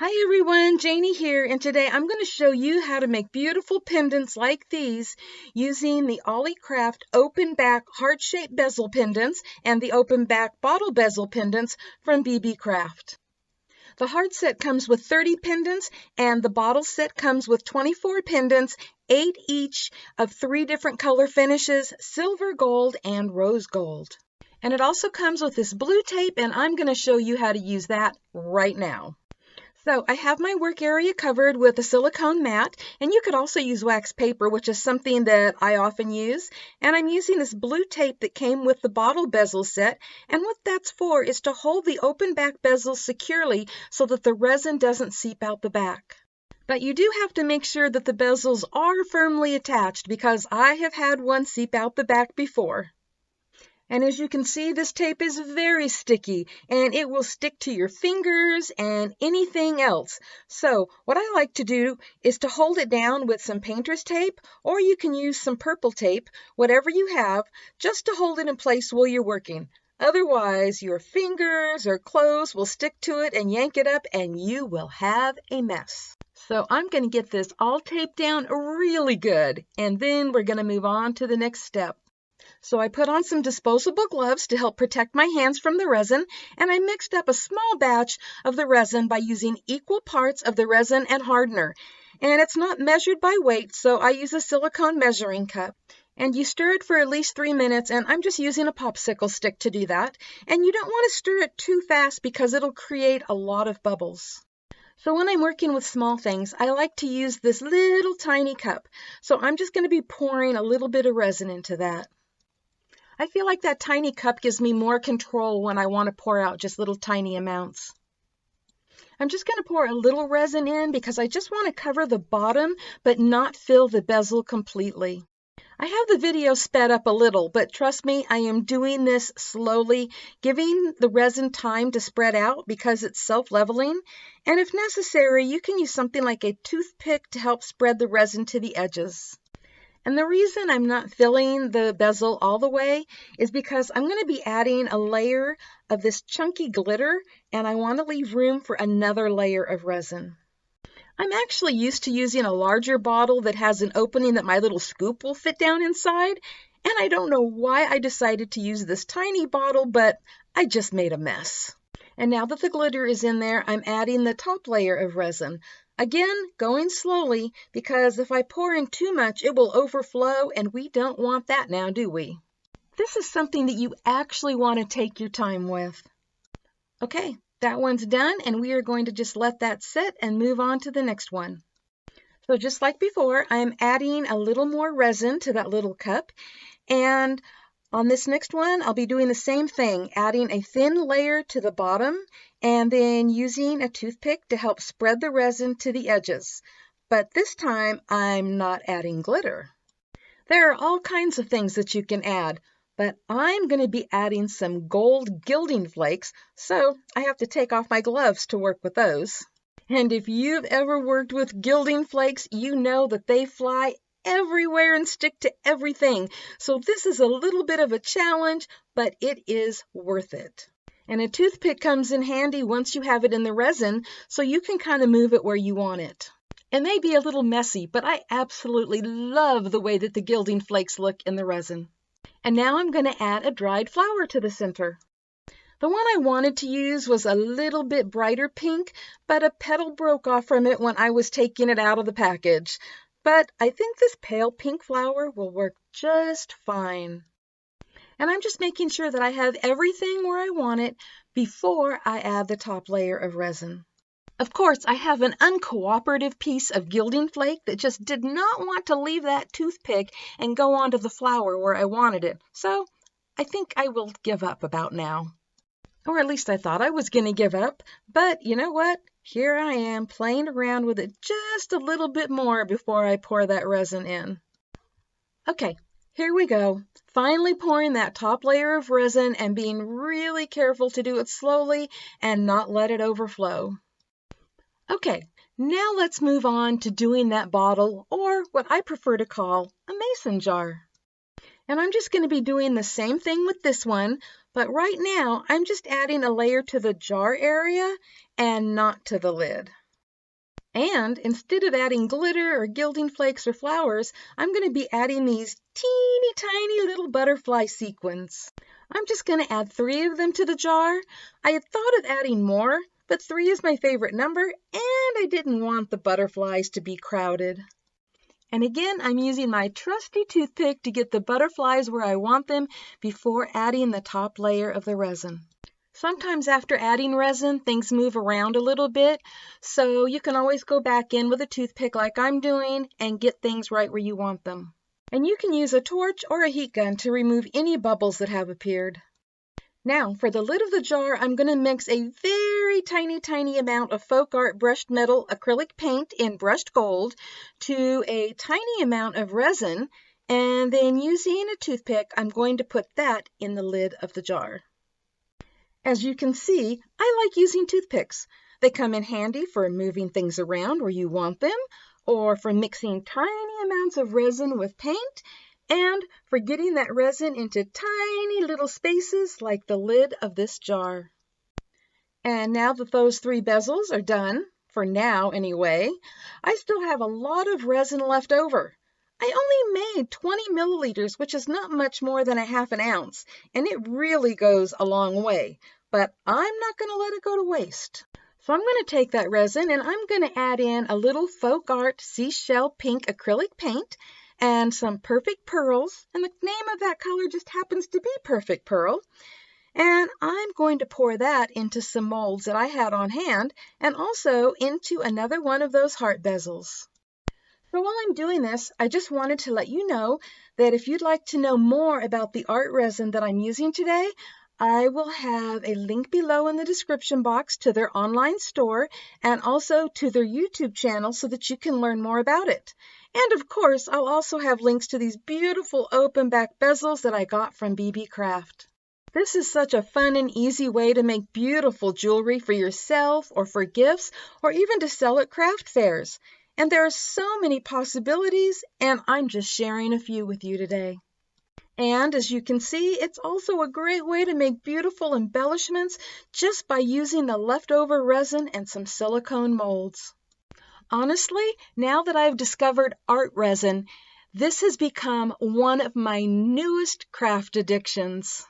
Hi everyone, Janie here, and today I'm going to show you how to make beautiful pendants like these using the Beebeecraft open back heart-shaped bezel pendants and the open back bottle bezel pendants from Beebeecraft. The heart set comes with 30 pendants and the bottle set comes with 24 pendants, 8 each of 3 different color finishes, silver, gold, and rose gold. And it also comes with this blue tape, and I'm going to show you how to use that right now. So I have my work area covered with a silicone mat, and you could also use wax paper, which is something that I often use. And I'm using this blue tape that came with the bottle bezel set, and what that's for is to hold the open back bezels securely so that the resin doesn't seep out the back. But you do have to make sure that the bezels are firmly attached because I have had one seep out the back before. And as you can see, this tape is very sticky and it will stick to your fingers and anything else. So what I like to do is to hold it down with some painter's tape, or you can use some purple tape, whatever you have, just to hold it in place while you're working. Otherwise, your fingers or clothes will stick to it and yank it up and you will have a mess. So I'm going to get this all taped down really good, and then we're going to move on to the next step. So I put on some disposable gloves to help protect my hands from the resin, and I mixed up a small batch of the resin by using equal parts of the resin and hardener. And it's not measured by weight, so I use a silicone measuring cup. And you stir it for at least 3 minutes, and I'm just using a popsicle stick to do that. And you don't want to stir it too fast because it'll create a lot of bubbles. So when I'm working with small things, I like to use this little tiny cup. So I'm just going to be pouring a little bit of resin into that. I feel like that tiny cup gives me more control when I want to pour out just little tiny amounts. I'm just going to pour a little resin in because I just want to cover the bottom but not fill the bezel completely. I have the video sped up a little, but trust me, I am doing this slowly, giving the resin time to spread out because it's self-leveling. And if necessary, you can use something like a toothpick to help spread the resin to the edges. And the reason I'm not filling the bezel all the way is because I'm going to be adding a layer of this chunky glitter, and I want to leave room for another layer of resin. I'm actually used to using a larger bottle that has an opening that my little scoop will fit down inside, and I don't know why I decided to use this tiny bottle, but I just made a mess. And now that the glitter is in there, I'm adding the top layer of resin. Again, going slowly, because if I pour in too much, it will overflow, and we don't want that now, do we? This is something that you actually want to take your time with. Okay, that one's done, and we are going to just let that sit and move on to the next one. So just like before, I'm adding a little more resin to that little cup, and on this next one, I'll be doing the same thing, adding a thin layer to the bottom and then using a toothpick to help spread the resin to the edges. But this time, I'm not adding glitter. There are all kinds of things that you can add, but I'm going to be adding some gold gilding flakes, so I have to take off my gloves to work with those. And if you've ever worked with gilding flakes, you know that they fly everywhere and stick to everything. So this is a little bit of a challenge, but it is worth it. And a toothpick comes in handy once you have it in the resin, so you can kind of move it where you want it. It may be a little messy, but I absolutely love the way that the gilding flakes look in the resin. And now I'm going to add a dried flower to the center. The one I wanted to use was a little bit brighter pink, but a petal broke off from it when I was taking it out of the package. But I think this pale pink flower will work just fine. And I'm just making sure that I have everything where I want it before I add the top layer of resin. Of course, I have an uncooperative piece of gilding flake that just did not want to leave that toothpick and go onto the flower where I wanted it. So I think I will give up about now. Or at least I thought I was going to give up. But you know what? Here I am playing around with it just a little bit more before I pour that resin in. Okay, here we go. Finally pouring that top layer of resin and being really careful to do it slowly and not let it overflow. Okay, now let's move on to doing that bottle, or what I prefer to call a mason jar. And I'm just going to be doing the same thing with this one, but right now I'm just adding a layer to the jar area and not to the lid. And instead of adding glitter or gilding flakes or flowers, I'm going to be adding these teeny tiny little butterfly sequins. I'm just going to add 3 of them to the jar. I had thought of adding more, but 3 is my favorite number, and I didn't want the butterflies to be crowded. And again, I'm using my trusty toothpick to get the butterflies where I want them before adding the top layer of the resin. Sometimes after adding resin, things move around a little bit, so you can always go back in with a toothpick like I'm doing and get things right where you want them. And you can use a torch or a heat gun to remove any bubbles that have appeared. Now, for the lid of the jar, I'm going to mix a very tiny amount of folk art brushed metal acrylic paint in brushed gold to a tiny amount of resin, and then using a toothpick, I'm going to put that in the lid of the jar. As you can see, I like using toothpicks. They come in handy for moving things around where you want them, or for mixing tiny amounts of resin with paint, and for getting that resin into tiny little spaces like the lid of this jar. And now that those 3 bezels are done, for now anyway, I still have a lot of resin left over. I only made 20 milliliters, which is not much more than a half an ounce, and it really goes a long way, but I'm not going to let it go to waste. So I'm going to take that resin and I'm going to add in a little folk art seashell pink acrylic paint and some perfect pearls, and the name of that color just happens to be perfect pearl. And I'm going to pour that into some molds that I had on hand and also into another one of those heart bezels. So while I'm doing this, I just wanted to let you know that if you'd like to know more about the ArtResin that I'm using today, I will have a link below in the description box to their online store and also to their YouTube channel so that you can learn more about it. And of course, I'll also have links to these beautiful open back bezels that I got from Beebeecraft. This is such a fun and easy way to make beautiful jewelry for yourself or for gifts or even to sell at craft fairs. And there are so many possibilities, and I'm just sharing a few with you today. And as you can see, it's also a great way to make beautiful embellishments just by using the leftover resin and some silicone molds. Honestly, now that I've discovered ArtResin, this has become one of my newest craft addictions.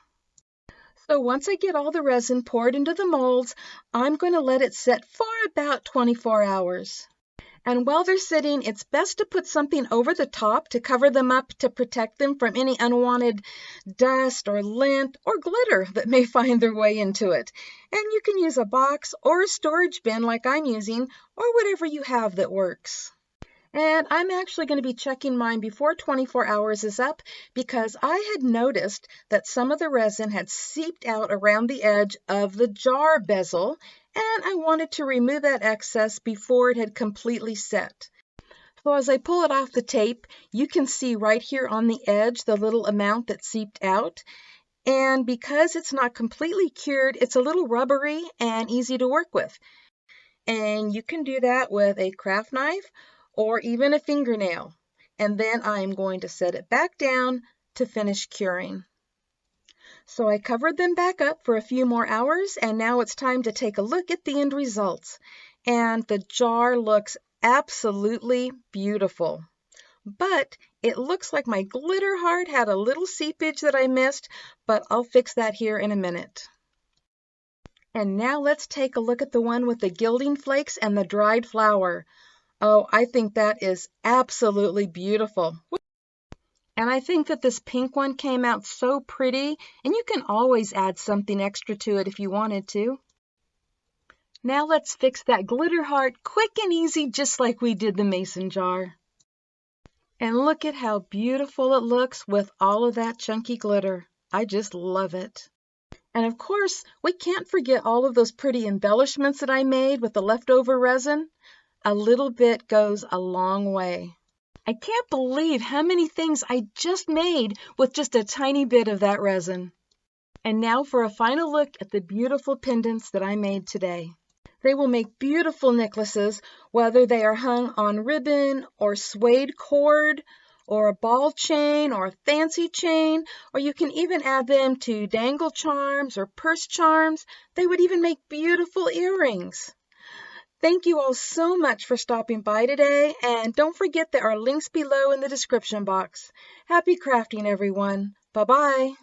So once I get all the resin poured into the molds, I'm going to let it set for about 24 hours. And while they're sitting, it's best to put something over the top to cover them up to protect them from any unwanted dust or lint or glitter that may find their way into it. And you can use a box or a storage bin like I'm using, or whatever you have that works. And I'm actually going to be checking mine before 24 hours is up because I had noticed that some of the resin had seeped out around the edge of the jar bezel, and I wanted to remove that excess before it had completely set. So as I pull it off the tape, you can see right here on the edge the little amount that seeped out. And because it's not completely cured, it's a little rubbery and easy to work with. And you can do that with a craft knife or even a fingernail. And then I'm going to set it back down to finish curing. So I covered them back up for a few more hours, and now it's time to take a look at the end results. And the jar looks absolutely beautiful. But it looks like my glitter heart had a little seepage that I missed, but I'll fix that here in a minute. And now let's take a look at the one with the gilding flakes and the dried flower. Oh, I think that is absolutely beautiful. And I think that this pink one came out so pretty, and you can always add something extra to it if you wanted to. Now let's fix that glitter heart quick and easy, just like we did the mason jar. And look at how beautiful it looks with all of that chunky glitter. I just love it. And of course, we can't forget all of those pretty embellishments that I made with the leftover resin. A little bit goes a long way. I can't believe how many things I just made with just a tiny bit of that resin. And now for a final look at the beautiful pendants that I made today. They will make beautiful necklaces, whether they are hung on ribbon or suede cord or a ball chain or a fancy chain, or you can even add them to dangle charms or purse charms. They would even make beautiful earrings. Thank you all so much for stopping by today, and don't forget there are links below in the description box. Happy crafting, everyone. Bye-bye.